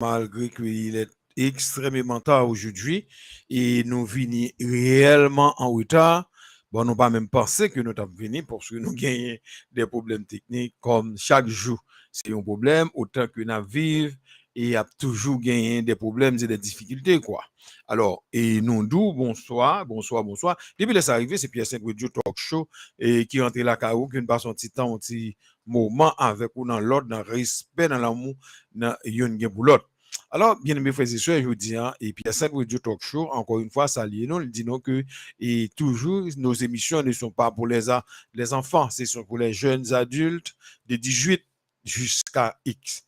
malgré qu'il est extrêmement tard aujourd'hui et nous venons réellement en retard. Bon, nous pas même pensé que nous avons venu parce que nous gagnons des problèmes techniques comme chaque jour. C'est un problème, autant que nous vivons et il y a toujours gagné des problèmes et des difficultés, quoi. Alors, et nous nous, bonsoir, bonsoir, bonsoir. Depuis que c'est arrivé, c'est Pierre Saint-Grédieu Talk Show et qui rentre là, car qui ne passe un petit temps, un petit moment avec ou dans l'ordre, dans le respect, dans l'amour, dans yon gen pour l'autre. Alors, bien aimés frères et sœurs, je vous dis, hein, et puis à cette Radio Talk Show, encore une fois, saluez nous, disons que et toujours, nos émissions ne sont pas pour les enfants, ce sont pour les jeunes adultes de 18 jusqu'à X.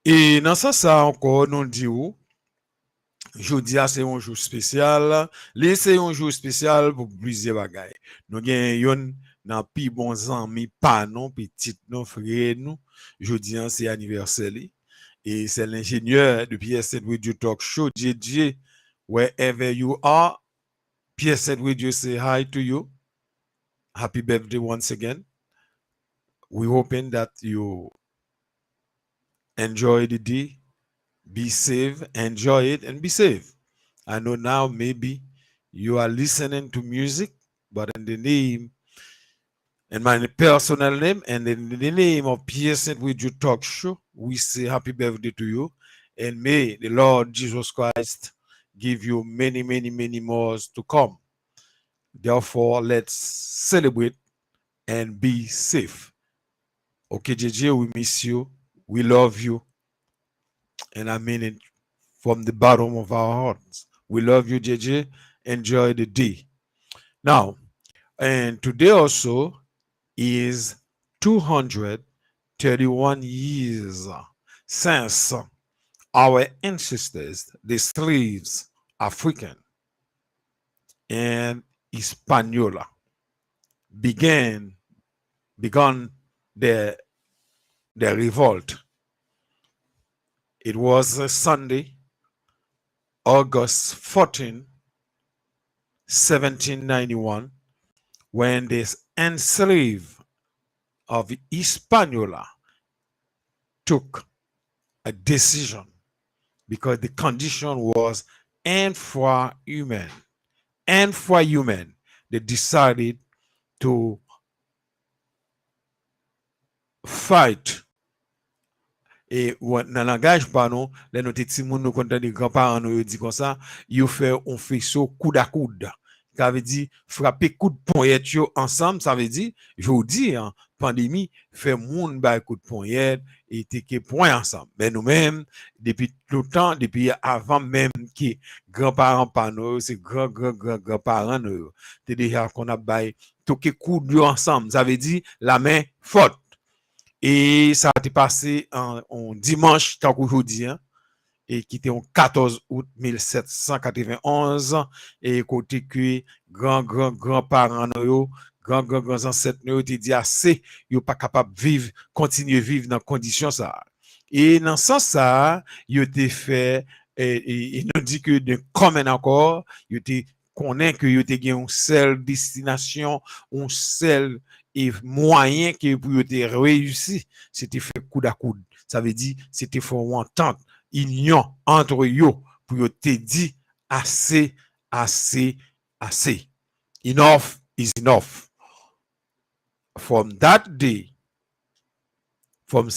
Et dans ça encore, nous disons, jeudi, c'est un jour spécial. C'est un jour spécial pour plusieurs bagailles. Nous avons dans pi bons amis, pas non, petit non, frère nous. Jeudi, c'est anniversaire. Et c'est l'ingénieur de PS7 Radio Talk Show, JJ. Wherever you are, PS7 Radio say hi to you. Happy birthday once again. We're hoping that you enjoy the day, be safe, enjoy it, and be safe. I know now maybe you are listening to music, but in the name, in my personal name, and in the name of PS7 Radio Talk Show, we say happy birthday to you. And may the Lord Jesus Christ give you many, many, many more to come. Therefore, let's celebrate and be safe. Okay, JJ, we miss you. We love you. And I mean it from the bottom of our hearts. We love you, JJ. Enjoy the day. Now, and today also is 231 years since our ancestors, the slaves, African and Hispaniola, began their revolt. It was a Sunday, August 14, 1791, when the enslaved of Hispaniola took a decision because the condition was infrahuman. Infrahuman. They decided to fight. Et dans le langage par nous, les nos petits moun nous content des grands-parents nous dit comme ça, ils fait un faisceau coude à coude. Ça veut dire frapper coup de poignette ensemble, ça veut dire je vous dis hein, pandémie fait moun ba coup de poignette et te point ensemble. Mais nous-mêmes depuis tout le temps, depuis avant même que grands-parents par nous, c'est grands-parents nous, c'est déjà qu'on a bail toquer coup de ensemble, ça veut dire la main forte. Et ça a été passé en dimanche, tant qu'aujourd'hui, hein, et qui était en 14 août 1791, et côté que grand-parents, grands ancêtres, nous étaient dit assez, ils pas capable de vivre, continuer à vivre dans conditions ça. Et dans ce sens ça, ils étaient fait, et nous dit que de commun encore, ils étaient connaît que ils étaient une seule destination, un seul et moyen que pour réussir, c'était fait coude à coude. Ça veut dire c'était fait une entente, union entre eux pour te dire assez. Enough is enough. From that day, from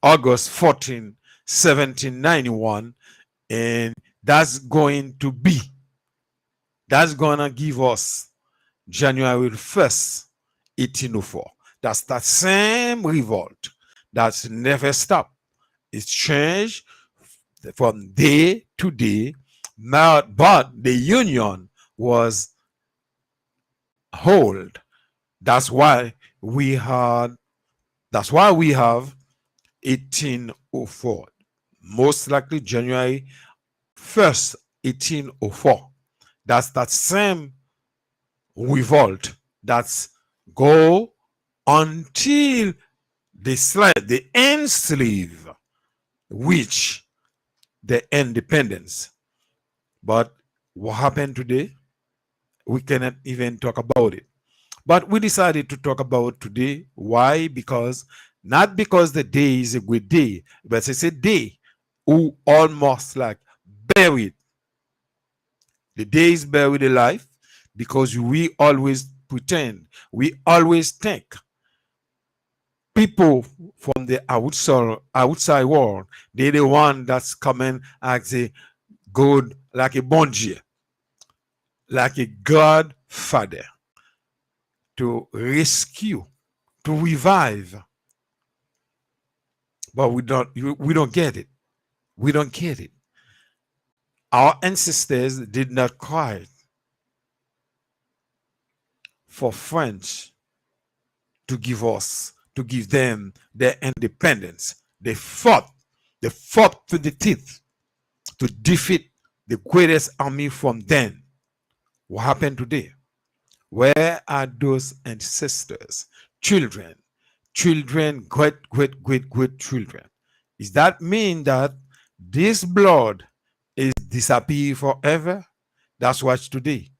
August 14, 1791, and that's going to give us January 1st, 1804. That's that same revolt that's never stopped. It's changed from day to day, but the union was hold. That's why we have 1804. Most likely January 1st, 1804. That's that same revolt that's go until the enslaved reach the independence. But what happened today? We cannot even talk about it. But we decided to talk about today. Why? Not because the day is a good day, but it's a day who almost like buried. The day is buried alive because we always pretend, we always think people from the outside world, they're the one that's coming as a good, like a bon Dieu, like a godfather to rescue, to revive. But we don't get it. We don't get it. Our ancestors did not cry for French to give them their independence. They fought to the teeth to defeat the greatest army from then. What happened today? Where are those ancestors? Children, great children. Does that mean that this blood is disappear forever? That's what's today.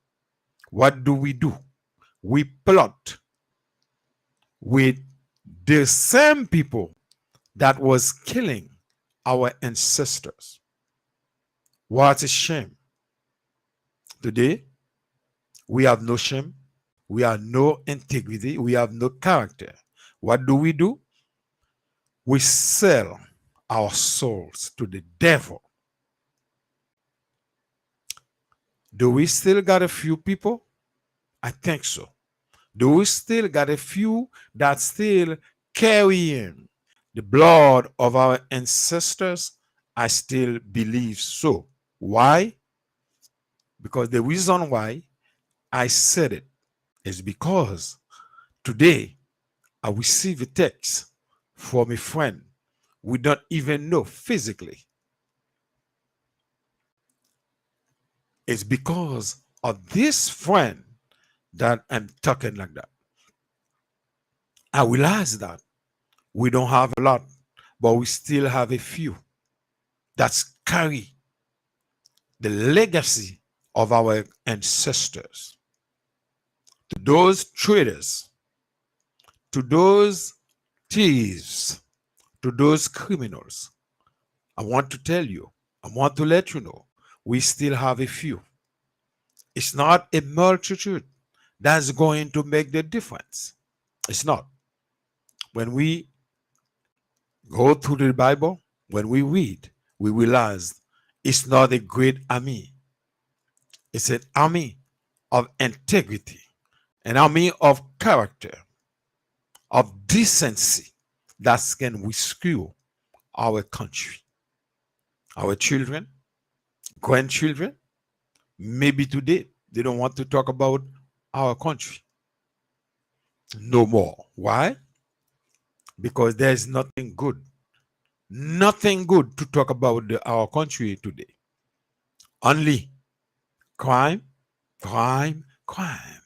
What do? We plot with the same people that was killing our ancestors. What a shame. Today, we have no shame. We have no integrity. We have no character. What do? We sell our souls to the devil. Do we still got a few people? I think so. Do we still got a few that still carrying the blood of our ancestors? I still believe so. Why? Because the reason why I said it is because today I received a text from a friend we don't even know physically. It's because of this friend that I'm talking like that. I realize that we don't have a lot, but we still have a few that carry the legacy of our ancestors. To those traitors, to those thieves, to those criminals, I want to tell you, I want to let you know, we still have a few. It's not a multitude that's going to make the difference. It's not. When we go through the Bible, when we read, we realize it's not a great army. It's an army of integrity, an army of character, of decency that can rescue our country, our children, grandchildren. Maybe today they don't want to talk about our country no more. Why? Because there's nothing good to talk about our country today. Only crime, crime, crime.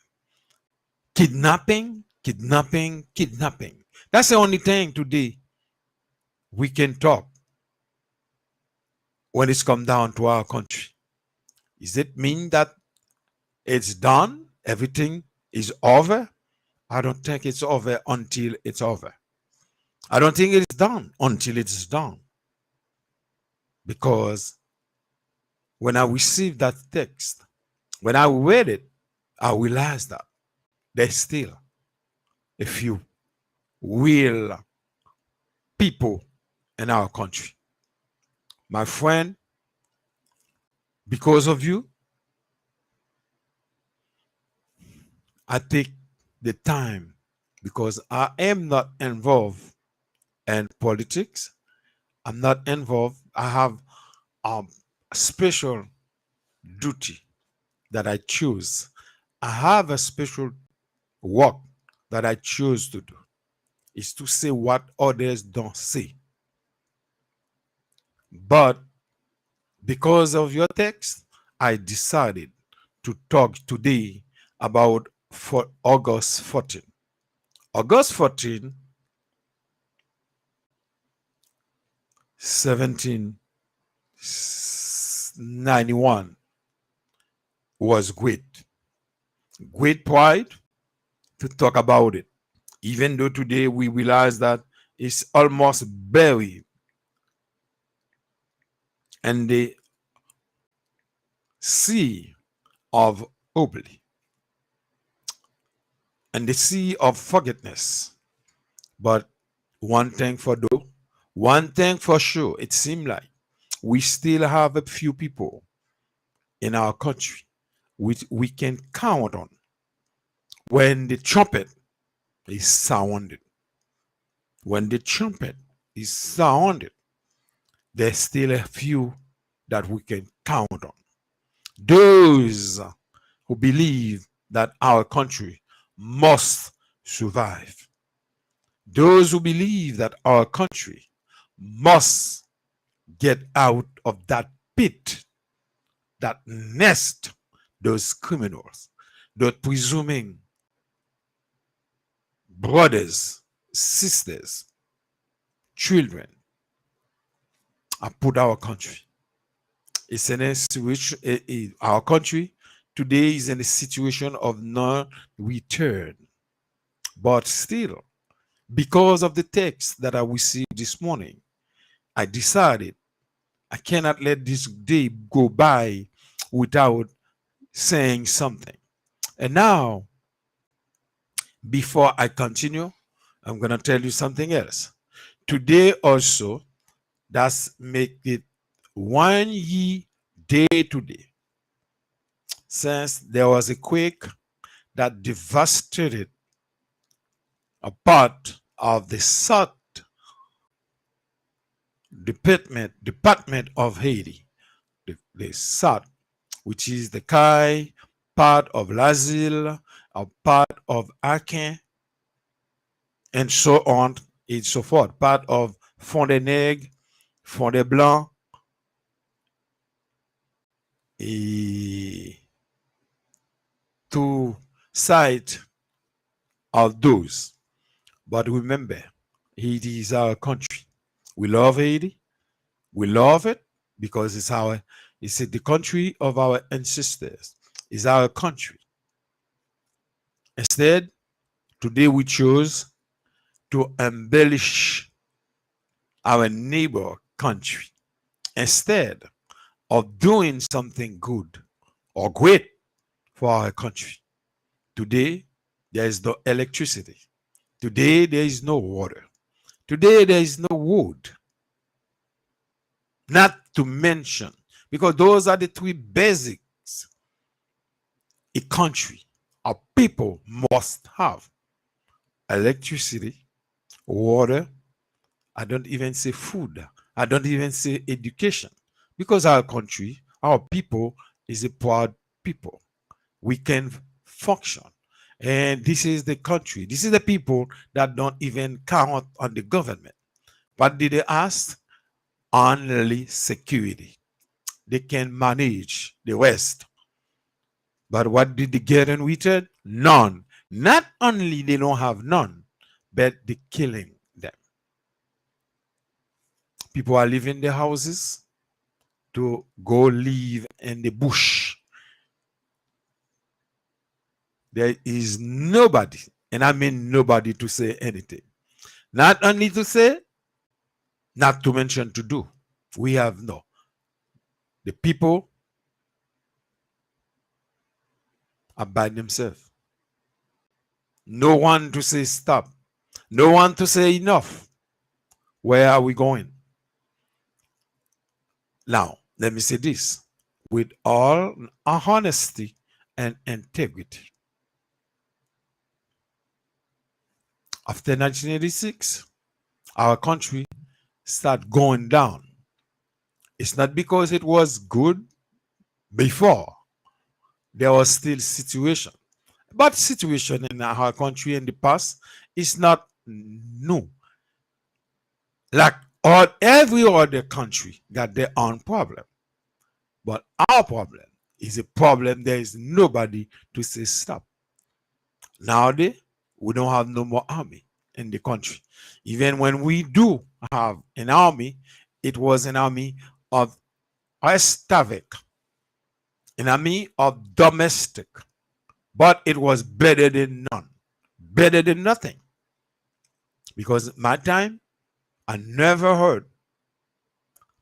Kidnapping, kidnapping, kidnapping. That's the only thing today we can talk when it's come down to our country. Does it mean that it's done? Everything is over? I don't think it's over until it's over. I don't think it's done until it's done. Because when I received that text, when I read it, I realized that there's still a few real people in our country. My friend, because of you, I take the time because I am not involved in politics. I'm not involved. I have a special duty that I choose. I have a special work that I choose to do. Is to say what others don't say. But because of your text, I decided to talk today about for August 14. August 14, 1791 was great. Great pride to talk about it. Even though today we realize that it's almost buried. and the sea of oblivion and the sea of forgetfulness. But one thing for sure, it seems like we still have a few people in our country which we can count on. When the trumpet is sounded, when the trumpet is sounded, there's still a few that we can count on. Those who believe that our country must survive. Those who believe that our country must get out of that pit, that nest, those criminals, those presuming brothers, sisters, children, have put our country. It's in a situation, our country today is in a situation of non-return. But still, because of the text that I received this morning, I decided I cannot let this day go by without saying something. And now, before I continue, I'm going to tell you something else. Today also, that's make it 1 year day today since there was a quake that devastated a part of the south department of Haiti, the south, which is the Kai, part of Lazille, a part of Akin, and so on and so forth, part of Fond des Nègres, Fond des Blancs, to sight of those. But remember, Haiti is our country. We love Haiti. We love it because it's the country of our ancestors. It's our country. Instead, today we chose to embellish our neighbor country instead of doing something good or great for our country. Today, there is no electricity. Today, there is no water. Today, there is no wood. Not to mention, because those are the three basics a country, a people must have: electricity, water. I don't even say food. I don't even say education. Because our country, our people is a proud people. We can function. And this is the country. This is the people that don't even count on the government. What did they ask? Only security. They can manage the rest. But what did they get in return? None. Not only they don't have none, but they're killing them. People are leaving their houses to go live in the bush. There is nobody, and I mean nobody, to say anything. Not only to say, not to mention to do. We have no. The people are by themselves. No one to say stop. No one to say enough. Where are we going? Now, let me say this with all honesty and integrity. After 1986, our country started going down. It's not because it was good before. There was still situation. But situation in our country in the past is not new. Like every other country got their own problem. But our problem is a problem there is nobody to say stop. Nowadays, we don't have no more army in the country. Even when we do have an army, it was an army of Enslaved, an army of domestic. But it was better than none, better than nothing. Because my time, I never heard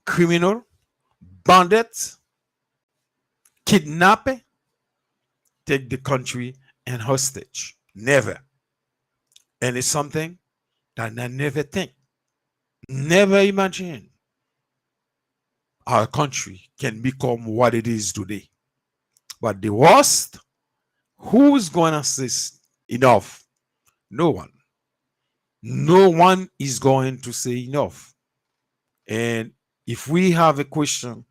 criminal bandits, kidnap, take the country and hostage. Never. And it's something that I never think, never imagine our country can become what it is today. But the worst, who's going to say enough? No one. No one is going to say enough. And if we have a question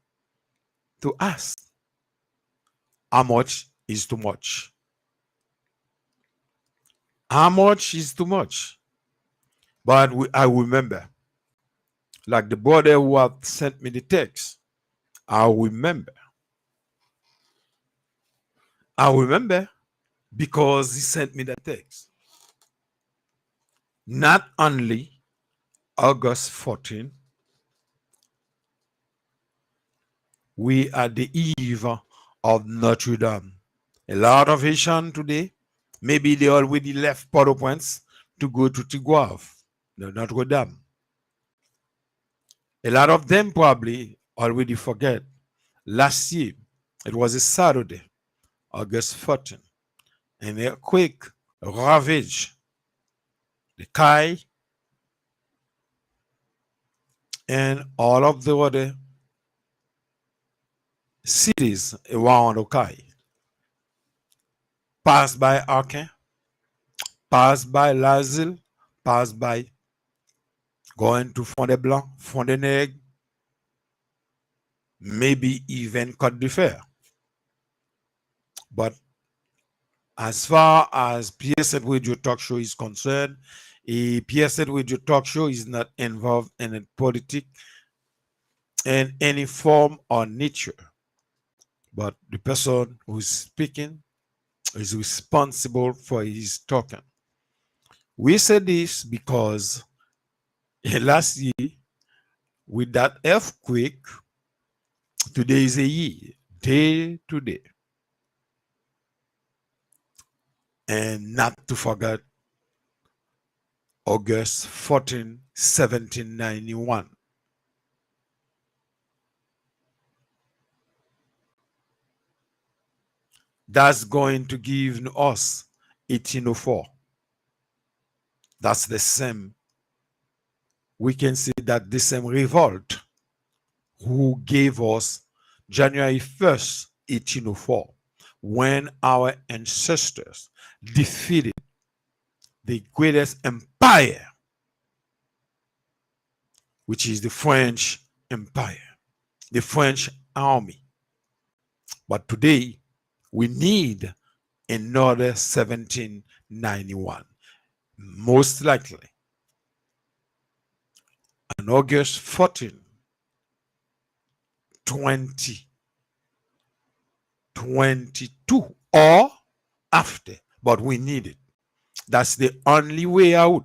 to ask, how much is too much? How much is too much? But I remember, like the brother who had sent me the text, I remember. I remember because he sent me the text. Not only August 14, we are the eve of Notre Dame. A lot of Haitians today, maybe they already left Port-au-Prince to go to Tigouave, Notre Dame. A lot of them probably already forget. Last year, it was a Saturday, August 14, an earthquake ravaged the Kai and all of the other cities around Okai. Passed by Arkin, passed by Lazille, passed by going to Fond Blanc, Fontenay, maybe even Côte d'Ivoire. But as far as PSN Radio Talk Show is concerned, a PSN Radio Talk Show is not involved in politics in any form or nature. But the person who is speaking is responsible for his talking. We say this because last year, with that earthquake, today is a year, day to day. And not to forget August 14, 1791. That's going to give us 1804. That's the same. We can see that the same revolt who gave us January 1st, 1804, when our ancestors defeated the greatest empire, which is the French Empire, the French army. But today, we need another 1791. Most likely, on August 14, 2022 or after, but we need it. That's the only way out.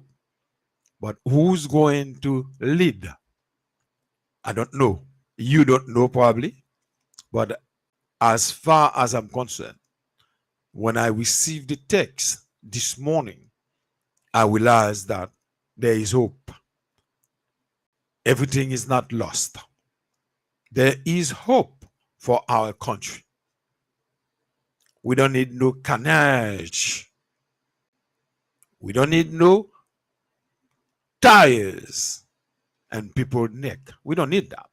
But who's going to lead? I don't know. You don't know probably. But as far as I'm concerned, when I received the text this morning, I realized that there is hope. Everything is not lost. There is hope for our country. We don't need no carnage. We don't need no tires and people neck. We don't need that.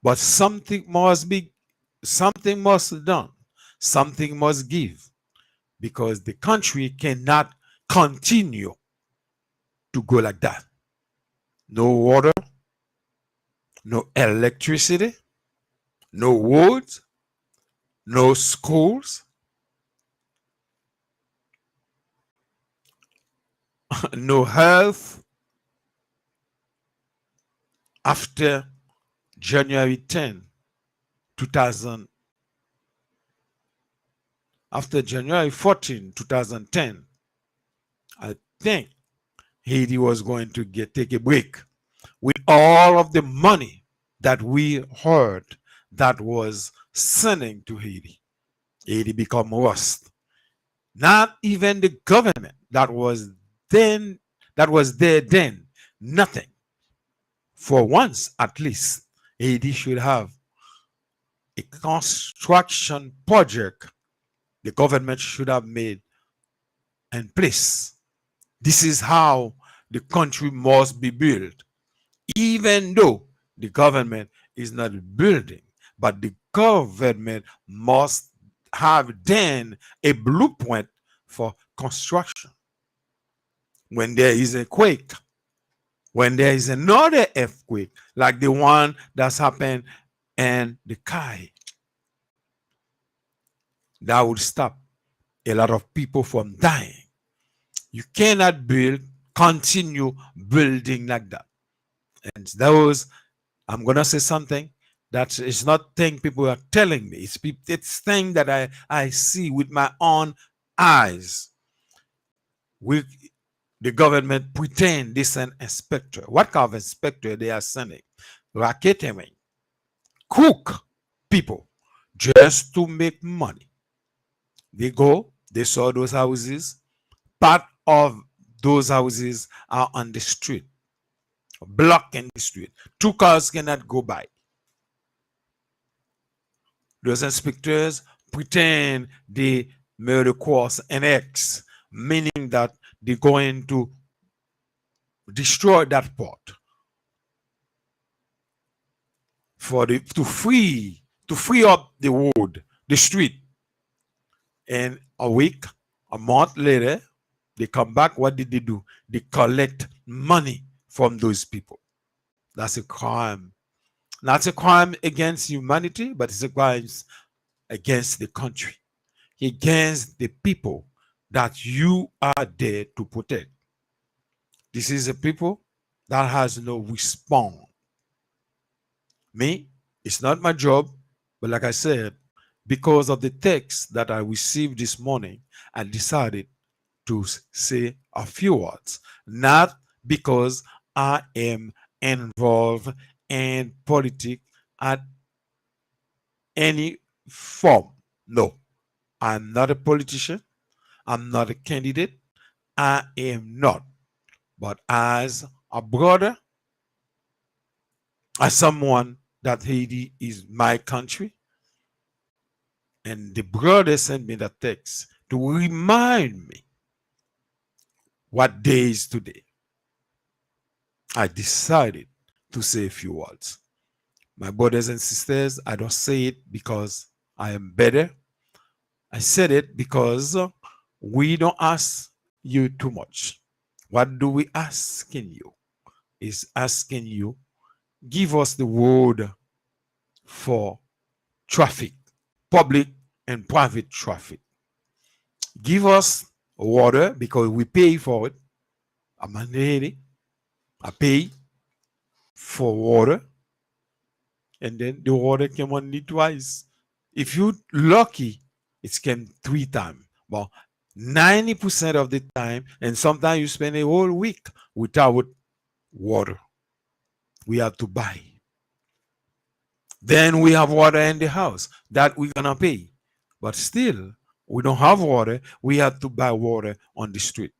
But something must be done. Something must give. Because the country cannot continue to go like that. No water, no electricity, no roads, no schools, no health. After January 10, 2000, after January 14, 2010, I think Haiti was going to take a break with all of the money that we heard that was sending to Haiti. Haiti become worse. Not even the government that was there then, nothing. For once, at least, Haiti should have a construction project the government should have made in place. This is how the country must be built, even though the government is not building, but the government must have then a blueprint for construction. When there is a quake, when there is another earthquake, like the one that's happened in the Kai, that would stop a lot of people from dying. You cannot continue building like that. And those, I'm gonna say something that is not thing people are telling me. It's thing that I see with my own eyes. The government pretend they send inspector. What kind of inspector they are sending? Racketeering, cook people just to make money. They go, they saw those houses. Part of those houses are on the street, blocking the street. 2 cars cannot go by. Those inspectors pretend they murder course an X, meaning that they're going to destroy that port to free up the road, the street. And a week, a month later, they come back. What did they do? They collect money from those people. That's a crime. Not a crime against humanity, but it's a crime against the country, against the people that you are there to protect. This is a people that has no response. Me, it's not my job, but like I said, because of the text that I received this morning, I decided to say a few words, not because I am involved in politics at any form. No, I'm not a politician. I'm not a candidate. I am not. But as a brother, as someone that Haiti is my country, and the brother sent me the text to remind me what day is today. I decided to say a few words. My brothers and sisters, I don't say it because I am better. I said it because we don't ask you too much. What do we asking you? Is asking you, give us the word for traffic, public and private traffic. Give us water because we pay for it. I'm a lady. I pay for water, and then the water came only twice. If you're lucky, it came 3 times. But 90% of the time, and sometimes you spend a whole week without water. We have to buy. Then we have water in the house that we're gonna pay. But still, we don't have water. We have to buy water on the street.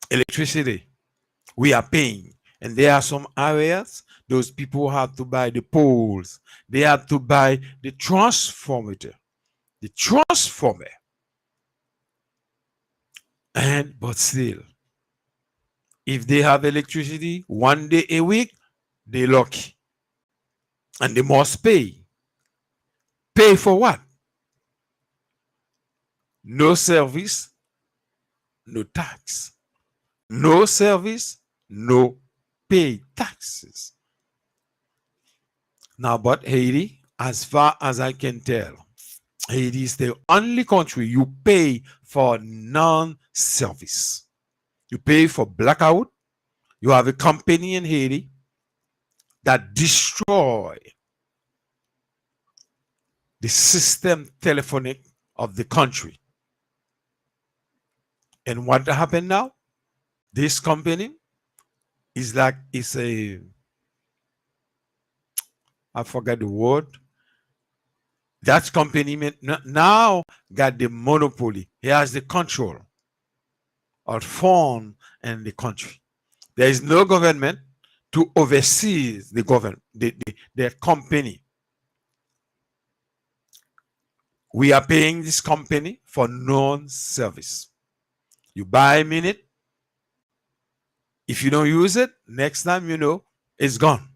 Electricity, we are paying. And there are some areas, those people have to buy the poles. They have to buy the transformer. The transformer. But still, if they have electricity 1 day a week, they're lucky. And they must pay. Pay for what? No service, no tax. No service, no pay taxes. Now, but Haiti, as far as I can tell, Haiti is the only country you pay for non-service. You pay for blackout. You have a company in Haiti that destroy the system telephonic of the country. And what happened now? This company is like, I forgot the word. That company now got the monopoly. He has the control of phone in the country. There is no government to oversee the government, their company. We are paying this company for non-service. You buy a minute. If you don't use it, next time it's gone.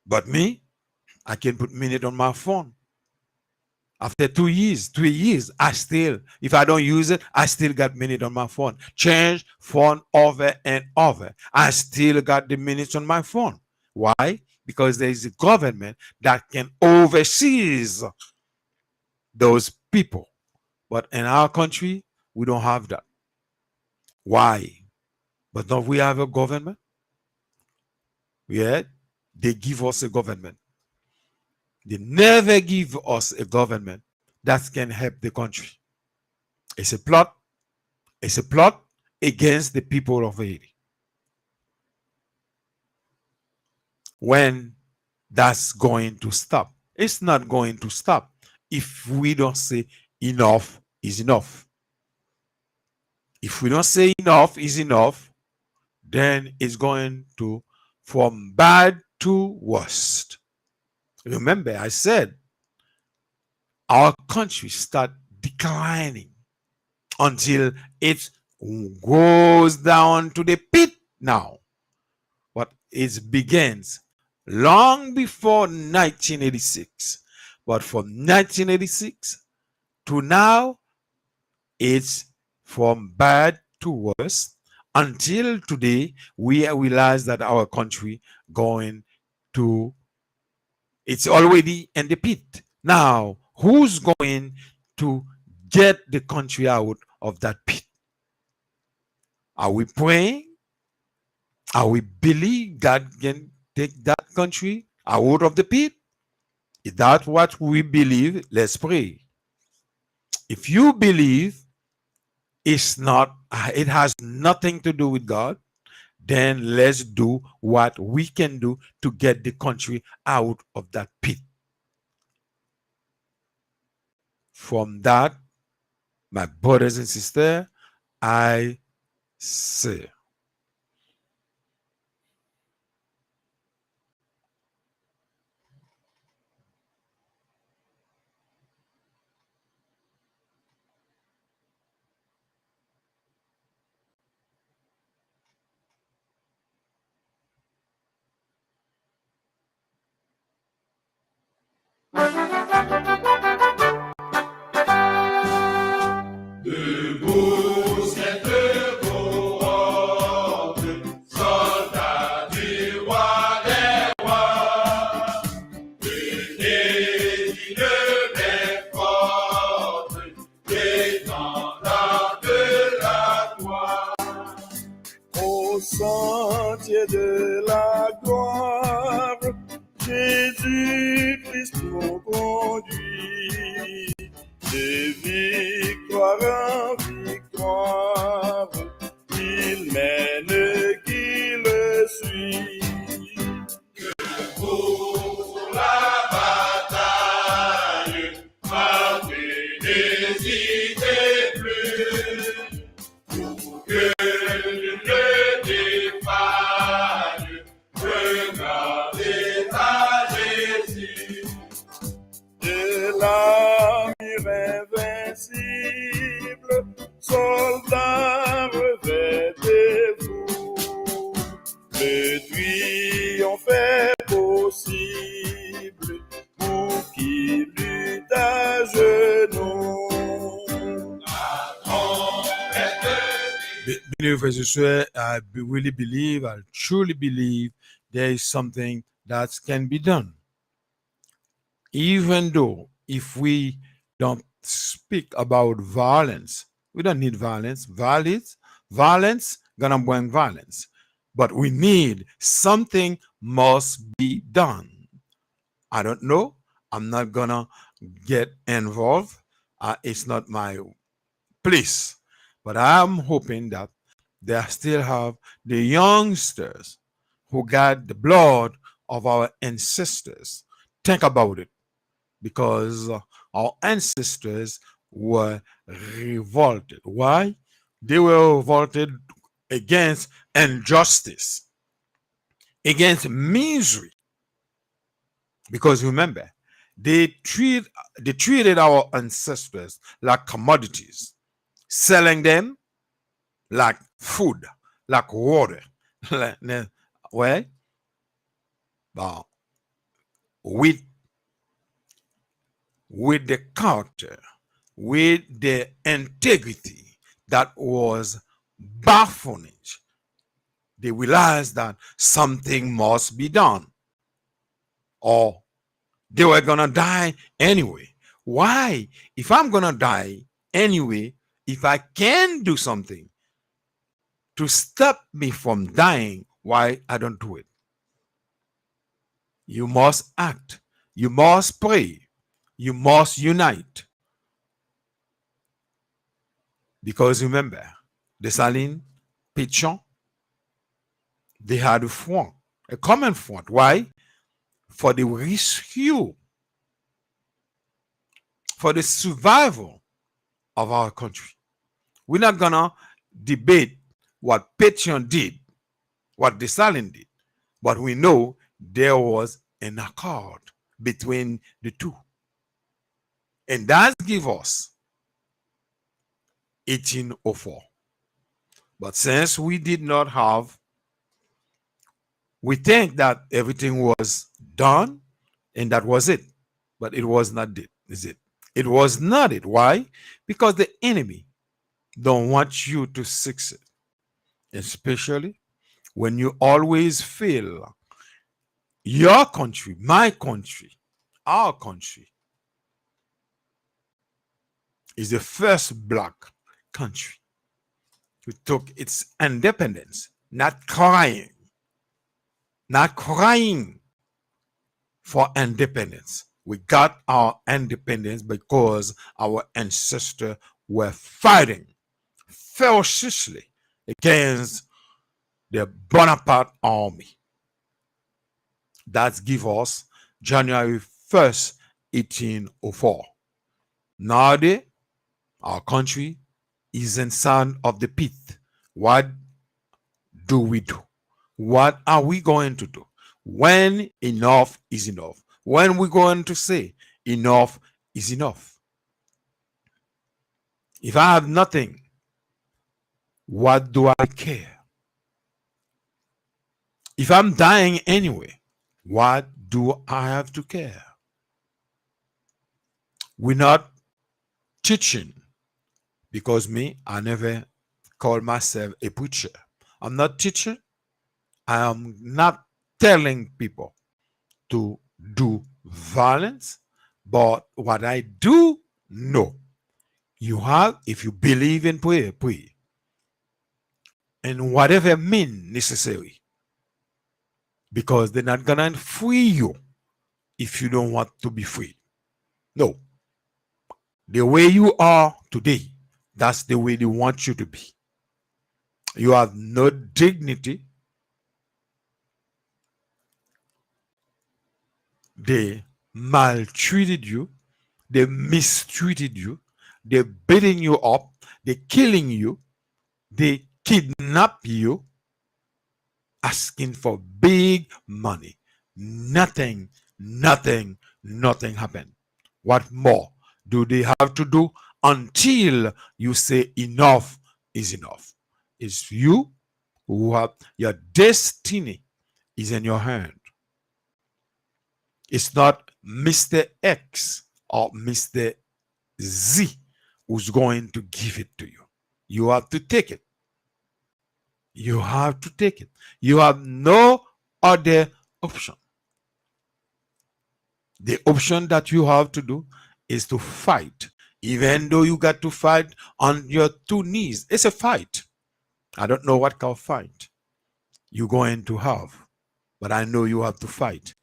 But me, I can put minute on my phone. After 2 years, 3 years, if I don't use it, I still got minute on my phone. Change phone over and over. I still got the minutes on my phone. Why? Because there is a government that can oversee those people. But in our country, we don't have that. Why? But don't we have a government? Yeah, they give us a government. They never give us a government that can help the country. It's a plot. It's a plot against the people of Haiti. When that's going to stop? It's not going to stop if we don't say enough is enough. If we don't say enough is enough, then it's going to from bad to worst. Remember, I said our country start declining until it goes down to the pit now. But it begins long before 1986. But from 1986 to now, it's from bad to worse. Until today, we realize that our country going to, it's already in the pit. Now, who's going to get the country out of that pit? Are we praying? Are we believe God can take that country out of the pit? Is that what we believe? Let's pray. If you believe it has nothing to do with God, then let's do what we can do to get the country out of that pit. From that, my brothers and sisters, I say, debout cette cohorte, soldats du roi des rois, unis d'une main forte, l'étendard de la gloire. Au sentier de la gloire, Jésus-Christ nous conduit. De victoire en victoire, il mène qui le suit. Pour la bataille, marchez, n'hésitez plus, pour que ne défaille, regardez à Jésus. De la mire invincible, soldats, revêtez-vous. Le triomphe est possible pour qui lutte à genoux. Believers, you say, really believe, I truly believe there is something that can be done. Even though if we don't speak about violence, we don't need violence. Violence gonna bring violence. But we need something must be done. I don't know. I'm not gonna get involved. It's not my place. But I'm hoping that they still have the youngsters who got the blood of our ancestors. Think about it, because our ancestors were revolted. Why? They were revolted against injustice. against misery. Because remember, they treated our ancestors like commodities, selling them like food, like water. Well, but with the character, with the integrity that was baffling, they realized that something must be done, or they were gonna die anyway. Why? If I'm gonna die anyway, if I can do something to stop me from dying, why I don't do it? You must act. You must pray. You must unite. Because remember, Dessalines, Pétion, they had a front, a common front. Why? For the rescue, for the survival of our country. We're not gonna debate what Pétion did, what Dessalines did, but we know there was an accord between the two. And that gives us 1804. But since we did not have, we think that everything was done and that was it. But it was not it, is it? It was not it. Why? Because the enemy don't want you to succeed, especially when you always feel your country, my country, our country is the first black country who took its independence, not crying for independence. We got our independence because our ancestors were fighting ferociously against the Bonaparte army. That gives us January 1st, 1804. Nowadays, our country is inside of the pit. What do we do? What are we going to do? When enough is enough? When we're going to say enough is enough? If I have nothing, what do I care? If I'm dying anyway, what do I have to care? We're not teaching, because me, I never call myself a preacher. I'm not teaching. I am not telling people to do violence, but what I do know, you have, if you believe in prayer, pray. And whatever means necessary, because they're not gonna free you if you don't want to be free. No. The way you are today, that's the way they want you to be. You have no dignity. They maltreated you. They mistreated you. They're beating you up. They're killing you. They kidnap you, asking for big money. Nothing happened. What more do they have to do until you say enough is enough? It's you who have, your destiny is in your hand. It's not Mr. X or Mr. Z who's going to give it to you. You have to take it. You have to take it. You have no other option. The option that you have to do is to fight. Even though you got to fight on your two knees, it's a fight. I don't know what kind of fight you're going to have, but I know you have to fight.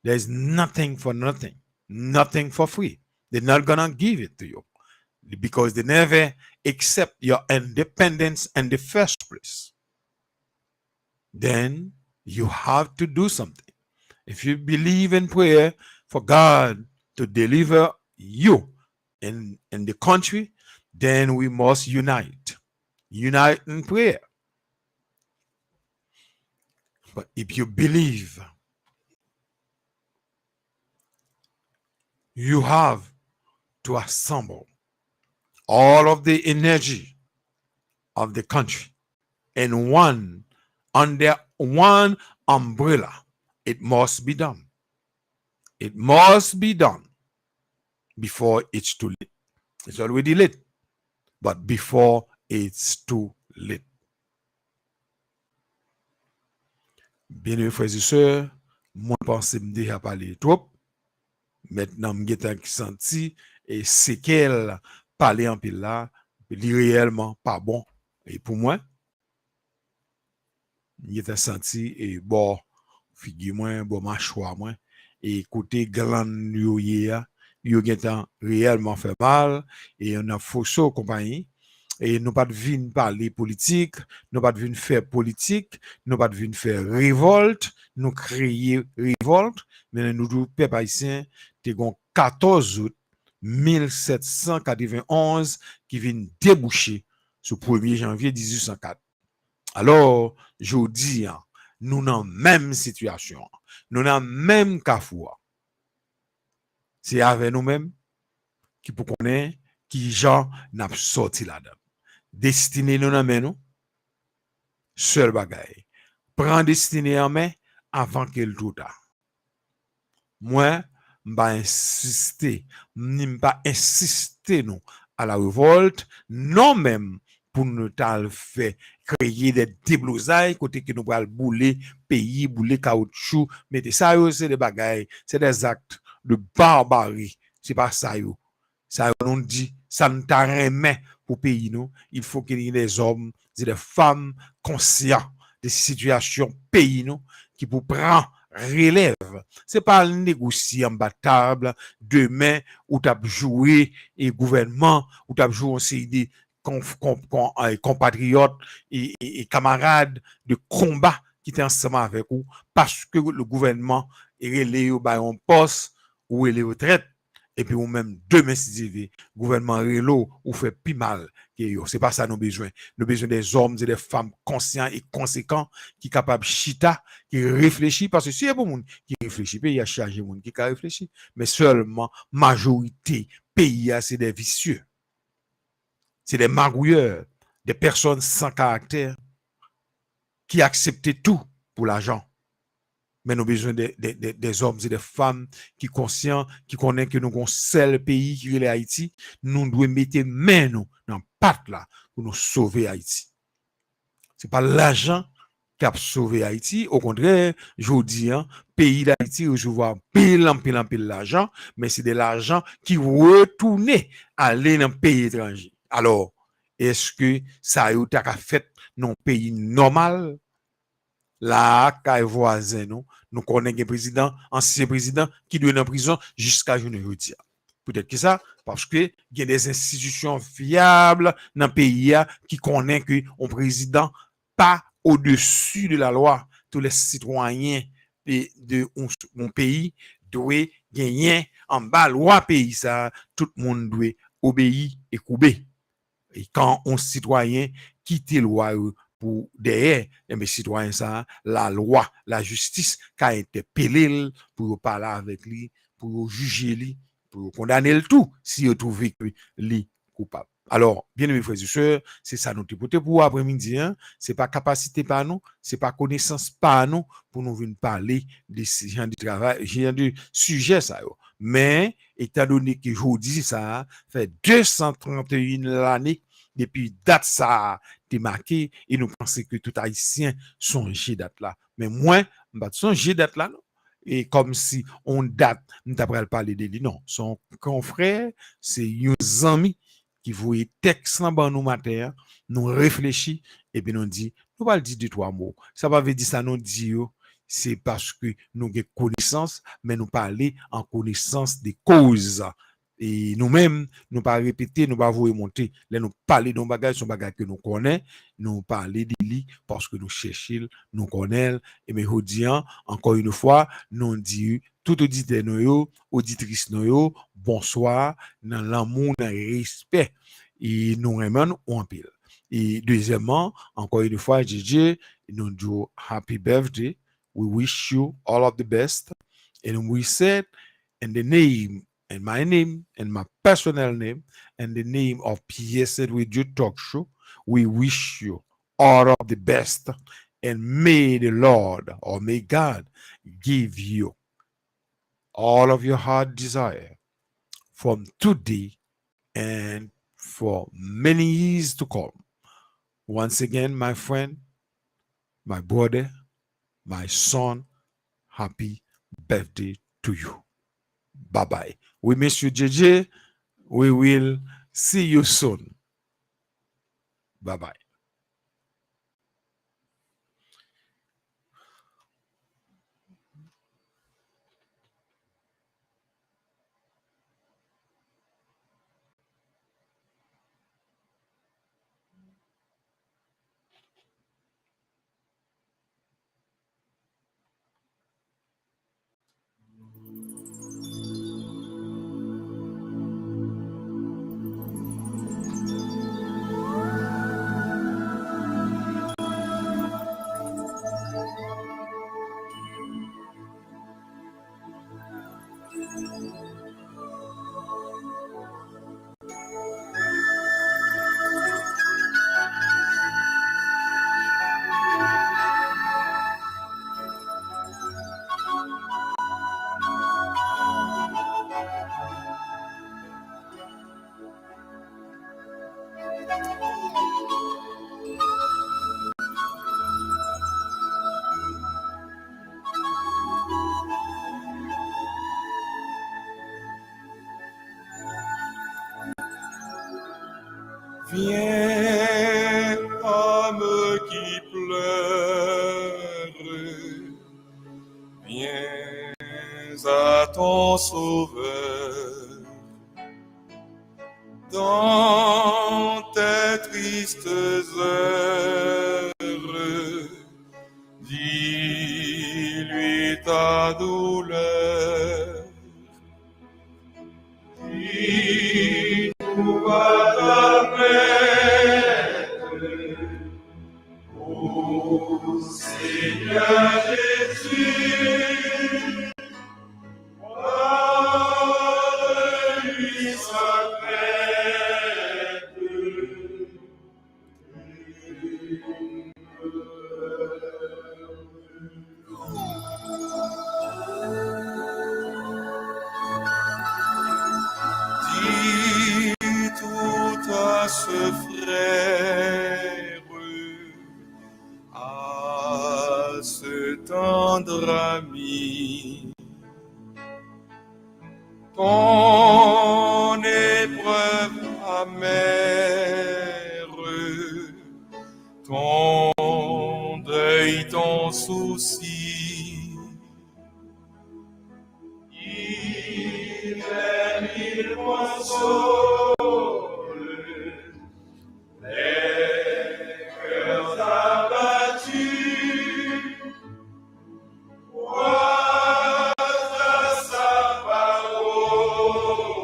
There's nothing for nothing, nothing for free. They're not gonna give it to you because they never accept your independence in the first place. Then you have to do something. If you believe in prayer for God to deliver you in the country, then we must unite. Unite in prayer. But if you believe, you have to assemble all of the energy of the country in one, under one umbrella. It must be done. It must be done before it's too late. It's already late, but before it's too late. Bien-aimés frères et sœurs, moi pense me déjà parler trop. Maintenant, je suis senti et c'est qu'elle parler en pile là, li réellement pas bon. Et pour moi, je senti et bon, figure moi, bon mâchoire moi, et côté glande yo réellement fait mal, et on a faussé compagnie. Et nous pas de venir parler politique, nous pas de venir faire politique, nous pas de venir faire révolte, nous créer révolte, mais nous tout peuple haïtien, t'es 14 août 1791 qui vient déboucher sur 1er janvier 1804. Alors, je dis, nous dans même situation, nous dans même carrefour. C'est avec nous-mêmes qui pour connaître qui gens n'a sorti là-dedans. Destiné nous dans nous, seul bagaille. Prends destiné en main avant qu'elle tout tard. Moi, m'pa insister, m'pa insister nous à la révolte, non même pour nous faire créer des déblousailles côté que nous pral bouler pays, bouler caoutchouc, mais ça c'est des bagailles, c'est des actes de barbarie, c'est pas ça yo. Ça on dit ça ne t'a rien pour pays nous, il faut qu'il y ait des hommes et des femmes conscients des situations pays nous qui pour prendre relève. C'est pas le négocier en bas table demain où tu as joué et gouvernement où tu as joué aussi des compatriotes et camarades de combat qui étaient ensemble avec vous parce que le gouvernement est relé au baillon poste ou les retraites. Et puis, ou même demain, si le gouvernement rélo ou fait plus mal que yo. C'est pas ça nos besoins. Nous besoin des hommes et des femmes conscients et conséquents qui sont capables de chita, qui réfléchissent. Parce que si il y a beaucoup de monde qui réfléchit, il y a chargé de monde qui réfléchit. Mais seulement, majorité, pays, c'est des vicieux. C'est des magouilleurs, des personnes sans caractère qui acceptent tout pour l'argent. Mais nous avons besoin des hommes et des femmes qui sont conscients, qui connaissent que nous avons un seul pays qui est Haïti. Nous devons mettre main nous dans la patte là pour nous sauver Haïti. Ce n'est pas l'argent qui a sauvé Haïti. Au contraire, je dis, pays d'Haïti recevoir pile l'argent, mais c'est de l'argent qui retourne aller dans le pays étranger. Alors, est-ce que ça a été fait dans un pays normal? Là, quand voisin nous connaissons un président, ancien président qui doit être en prison jusqu'à journée aujourd'hui. Peut-être que ça, parce que il y a des institutions fiables dans le pays qui connaissent que un président pas au-dessus de la loi. Tous les citoyens de mon pays doivent gagner en bas loi pays ça. Tout le monde doit obéir et couper. Et quand un citoyen quitte la loi pour derrière, les citoyens, ça, la loi, la justice, qui a interpellé pour parler avec lui, pour juger lui, pour condamner le tout, si il trouve que lui coupable. Alors, bien aimés frères et sœurs, c'est ça nous dépoter pour après-midi, hein? C'est pas capacité par nous, c'est pas connaissance par nous pour nous venir parler de ce genre de travail, genre de sujet ça. Mais, étant donné que je dis ça, fait 231 l'année depuis date ça t'es marqué et nous pensons que tout haïtien songe date là, mais moi m'pas songe date là non. Et comme si on date nous t'apprend parler de lui non, son confrère c'est un ami qui voyait texte là bas nous matin, nous réfléchit et puis nous dit nous pas le dire deux trois mots, ça va veut dire ça nous dit c'est parce que nous avons connaissance mais nous parler en connaissance des causes. Et nous-mêmes, nous pas répéter, nous pas vous remonter. Là, nous parler d'un bagage, son bagage que nous connaissons, nous parler de lui parce que nous cherchons, nous connaissons. Et mais audience, encore une fois, nous disons, tout auditeur nous, auditrice nous, bonsoir, dans l'amour, dans le respect. Et nous remercions en pile. Et deuxièmement, encore une fois, DJ, nous disons happy birthday. We wish you all of the best. And we said, in the name, and my name, and my personal name, and the name of PSN with you talk show, we wish you all of the best. And may the Lord or may God give you all of your heart desire from today and for many years to come. Once again, my friend, my brother, my son, happy birthday to you. Bye bye. We miss you, JJ. We will see you soon. Bye bye. Viens, âme qui pleure, viens à ton sauveur. Dans tes tristes heures, dis-lui ta douleur. Dis-nous à ta maître, ô Seigneur Jésus, parle-lui sa plainte. Dis tout à ce frère, à ce tendre ami, ton épreuve amère, ton deuil, ton souci.